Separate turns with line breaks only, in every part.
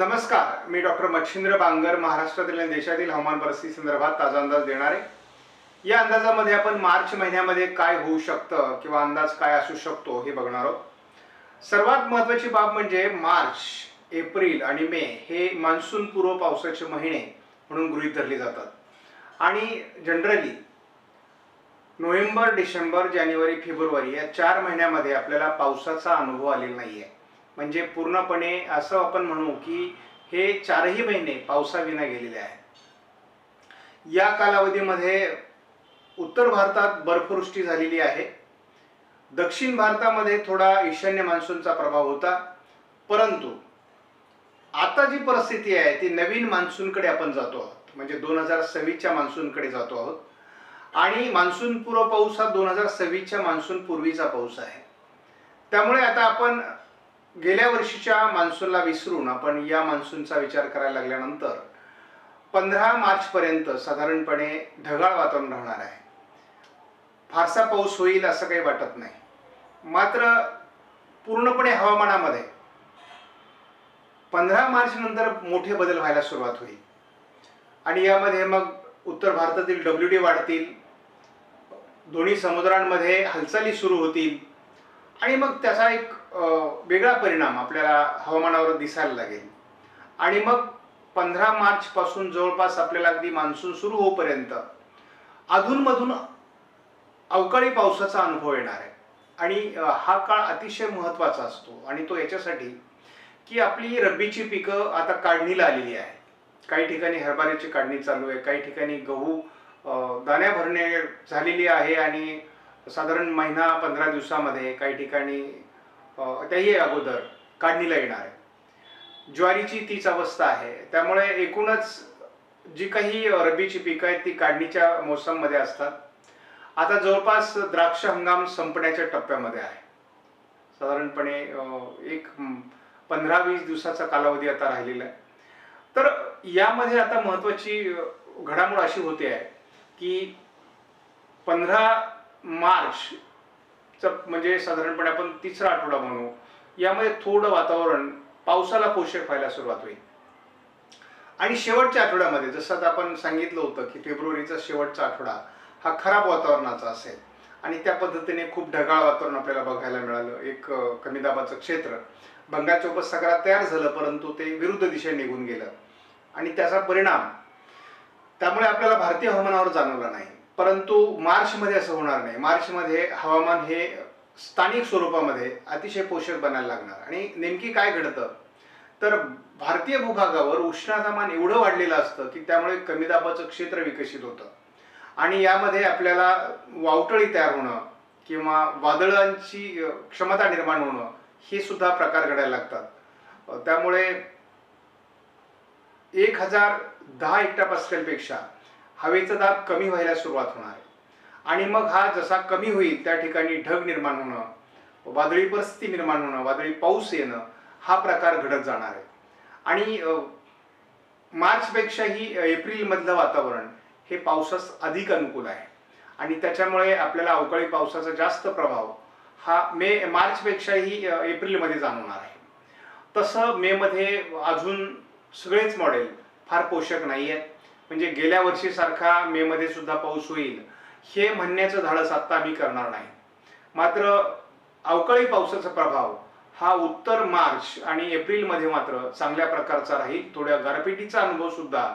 नमस्कार, मी डॉक्टर मच्छिंद्र बांगर महाराष्ट्रातील आणि देशातील हवामान परिस्थिती संदर्भात ताजा अंदाज देणार आहे। या अंदाजामध्ये आपण मार्च महिन्यामध्ये काय होऊ शकतं किंवा अंदाज काय असू शकतो हे बघणार आहोत। सर्वात महत्त्वाची बाब म्हणजे मार्च, एप्रिल आणि मे हे मान्सून पूर्व पावसाचे महिने म्हणून गृहीत धरले जातात आणि जनरली नोव्हेंबर, डिसेंबर, जानेवारी, फेब्रुवारी या 4 महिन्यामध्ये आपल्याला पावसाचा अनुभव आलेला नाहीये। म्हणजे पूर्णपणे असं आपण म्हणू की हे 4ही महिने पावसाविना गेलेले आहेत। या कालावधीमध्ये उत्तर भारतात बर्फवृष्टी झालेली आहे। दक्षिण भारतामध्ये थोडा ईशान्य मान्सूनचा प्रभाव होता, परंतु आता जी परिस्थिती आहे ती नवीन मान्सूनकडे आपण जातो आहोत, म्हणजे 2026च्या मान्सूनकडे जातो आहोत आणि मान्सून पूर्व पाऊस हा 2026च्या मान्सून पूर्वीचा पाऊस आहे। त्यामुळे आता आपण गेल्या वर्षीच्या मान्सूनला विसरून आपण या मान्सूनचा विचार करायला लागल्यानंतर 15 मार्च पर्यंत साधारणपणे ढगाळ वातावरण राहणार आहे। फारसा पाऊस होईल असं काही वाटत नाही, मात्र पूर्णपणे हवामानामध्ये 15 मार्च नंतर मोठे बदल व्हायला सुरुवात होईल आणि यामध्ये मग उत्तर भारतातील WD वाढतील, दोन्ही समुद्रांमध्ये हालचाली सुरू होतील आणि मग त्याचा एक वेगळा परिणाम आपल्याला हवामानावर दिसायला लागेल आणि मग 15 मार्च पासून जवळपास आपल्याला अगदी मान्सून सुरू होईपर्यंत अधूनमधून अवकाळी पावसाचा अनुभव येणार आहे आणि हा काळ अतिशय महत्त्वाचा असतो आणि तो याच्यासाठी की आपली रब्बीची पिकं आता काढणीला आलेली आहेत। काही ठिकाणी हरभऱ्याची काढणी चालू आहे, काही ठिकाणी गहू दाण्या भरणे झालेली आहे आणि साधारण महिना 15 दिवसामध्ये काही ठिकाणी त्याही अगोदर काढणीला येणार आहे। ज्वारीची तीच अवस्था आहे। त्यामुळे एकूणच जी काही रब्बीची पिकं आहेत ती काढणीच्या मोसममध्ये असतात। आता जवळपास द्राक्ष हंगाम संपण्याच्या टप्प्यामध्ये आहे। साधारणपणे एक 15-20 दिवसाचा कालावधी आता राहिलेला आहे। तर यामध्ये आता महत्त्वाची घडामोड अशी होते आहे की 15 मार्च म्हणजे साधारणपणे आपण तिसरा आठवडा म्हणू, यामध्ये थोडं वातावरण पावसाला पोषक व्हायला सुरुवात होईल आणि शेवटच्या आठवड्यामध्ये जसं आता आपण सांगितलं होतं की फेब्रुवारीचा शेवटचा आठवडा हा खराब वातावरणाचा असेल आणि त्या पद्धतीने खूप ढगाळ वातावरण आपल्याला बघायला मिळालं। एक कमी दाबाचं क्षेत्र बंगालच्या उपसागरात तयार झालं, परंतु ते विरुद्ध दिशेने निघून गेलं आणि त्याचा परिणाम त्यामुळे आपल्याला भारतीय हवामानावर जाणवला नाही। परंतु मार्चमध्ये असं होणार नाही। मार्चमध्ये हवामान हे स्थानिक स्वरूपामध्ये अतिशय पोषक बनायला लागणार आणि नेमकी काय घडतं तर भारतीय भूभागावर उष्णतामान एवढं वाढलेलं असतं की त्यामुळे कमी दाबाचं क्षेत्र विकसित होतं आणि यामध्ये आपल्याला वावटळी तयार होणं किंवा वादळांची क्षमता निर्माण होणं हे सुद्धा प्रकार घडायला लागतात। त्यामुळे 1010 हेक्टोपास्कलपेक्षा हवेचा दाब कमी व्हायला सुरुवात होणार आहे आणि मग हा जसा कमी होईल त्या ठिकाणी ढग निर्माण होणं, वादळी परिस्थिती निर्माण होणं, वादळी पाऊस येणं हा प्रकार घडत जाणार आहे आणि मार्चपेक्षाही एप्रिलमधलं वातावरण हे पावसास अधिक अनुकूल आहे आणि त्याच्यामुळे आपल्याला अवकाळी पावसाचा जास्त प्रभाव हा मार्चपेक्षाही एप्रिलमध्ये जाणवणार आहे। तसं मेमध्ये अजून सगळेच मॉडेल फार पोषक नाही आहेत, म्हणजे गेल्या वर्षीसारखा मेमध्ये सुद्धा पाऊस होईल हे म्हणण्याचं धाडस आत्ता आम्ही करणार नाही। मात्र अवकाळी पावसाचा प्रभाव हा उत्तर मार्च आणि एप्रिलमध्ये मात्र चांगल्या प्रकारचा राहील। थोड्या गारपिटीचा अनुभव सुद्धा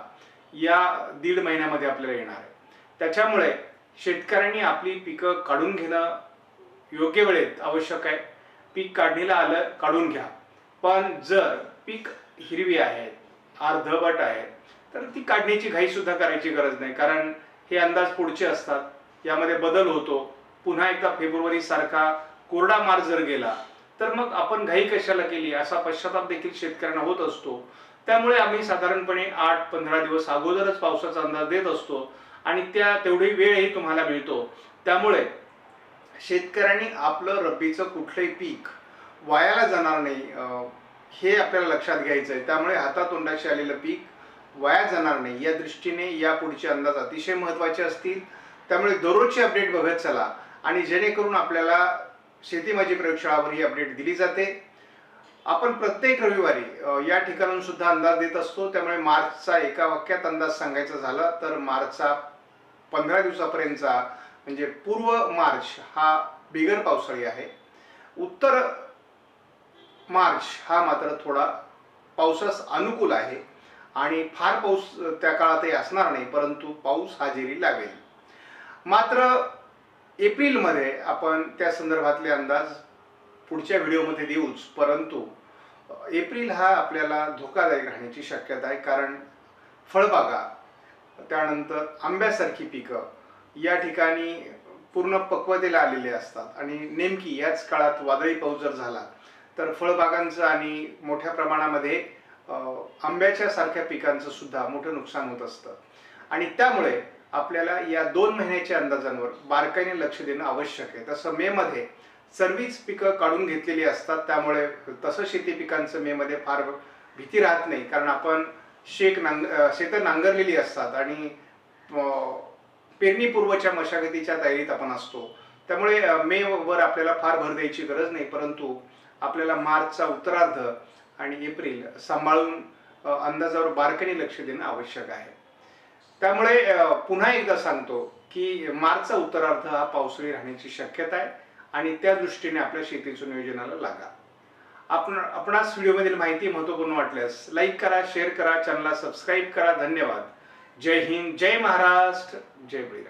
या 1.5 महिन्यामध्ये आपल्याला येणार आहे। त्याच्यामुळे शेतकऱ्यांनी आपली पिकं काढून घेणं योग्य वेळेत आवश्यक आहे। पीक काढणीला आलं काढून घ्या, पण जर पीक हिरवी आहेत, अर्धवट आहेत तर ती काढण्याची घाई सुद्धा करायची गरज नाही, कारण हे अंदाज पुढचे असतात, यामध्ये बदल होतो। पुन्हा एकदा फेब्रुवारी सारखा कोरडा मार्च जर गेला तर मग आपण घाई कशाला केली असा पश्चाताप देखील शेतकऱ्यांना होत असतो। त्यामुळे आम्ही साधारणपणे 8-15 दिवस अगोदरच पावसाचा अंदाज देत असतो आणि तेवढी वेळही तुम्हाला मिळतो। त्यामुळे शेतकऱ्यांनी आपलं रब्बीचं कुठलंही पीक वायाला जाणार नाही हे आपल्याला लक्षात घ्यायचं आहे। त्यामुळे हातातोंडाशी आलेलं पीक वाया जाणार नाही या दृष्टीने यापुढचे अंदाज अतिशय महत्त्वाचे असतील। त्यामुळे दररोजची अपडेट बघत चला आणि जेणेकरून आपल्याला शेती माझी प्रयोगशाळावर ही अपडेट दिली जाते। आपण प्रत्येक रविवारी या ठिकाणून सुद्धा अंदाज देत असतो. त्यामुळे मार्चचा एका वाक्यात अंदाज सांगायचा झाला तर मार्चचा 15 दिवसापर्यंतचा म्हणजे पूर्व मार्च हा बिगर पावसाळी आहे. उत्तर मार्च हा मात्र थोडा पावसास अनुकूल आहे आणि फार पाऊस त्या काळातही असणार नाही, परंतु पाऊस हजेरी लावेल. मात्र एप्रिलमध्ये आपण त्या संदर्भातले अंदाज पुढच्या व्हिडिओमध्ये देऊच, परंतु एप्रिल हा आपल्याला धोकादायक राहण्याची शक्यता आहे. कारण फळबागा, त्यानंतर आंब्यासारखी पिकं या ठिकाणी पूर्ण पक्वतेला आलेले असतात आणि नेमकी याच काळात वादळी पाऊस जर झाला तर फळबागांचं आणि मोठ्या प्रमाणामध्ये आंब्याच्या सारख्या पिकांचं सुद्धा मोठं नुकसान होत असतं. आणि त्यामुळे आपल्याला या 2 महिन्याच्या अंदाजांवर बारकाईने लक्ष देणं आवश्यक आहे. तसं मे मध्ये सर्वच पिकं काढून घेतलेली असतात, त्यामुळे तसं शेती पिकांचं मे मध्ये फार भीती राहत नाही. कारण आपण शेतं नांगरलेली असतात आणि पेरणीपूर्वच्या मशागतीच्या तयारीत आपण असतो. त्यामुळे मे वर आपल्याला फार भर द्यायची गरज नाही, परंतु आपल्याला मार्चचा उत्तरार्ध आणि एप्रिल सांभाळून अंदाजावर बारकाईने लक्ष देणं आवश्यक आहे. त्यामुळे पुन्हा एकदा सांगतो की मार्चचा उत्तरार्ध हा पावसाळी राहण्याची शक्यता आहे आणि त्या दृष्टीने आपल्या शेतीच्या नियोजनाला लागा. आपणास व्हिडिओमधील माहिती महत्त्वपूर्ण वाटल्यास लाईक करा, शेअर करा, चॅनलला सबस्क्राईब करा. धन्यवाद. जय हिंद, जय महाराष्ट्र, जय बळीराजा.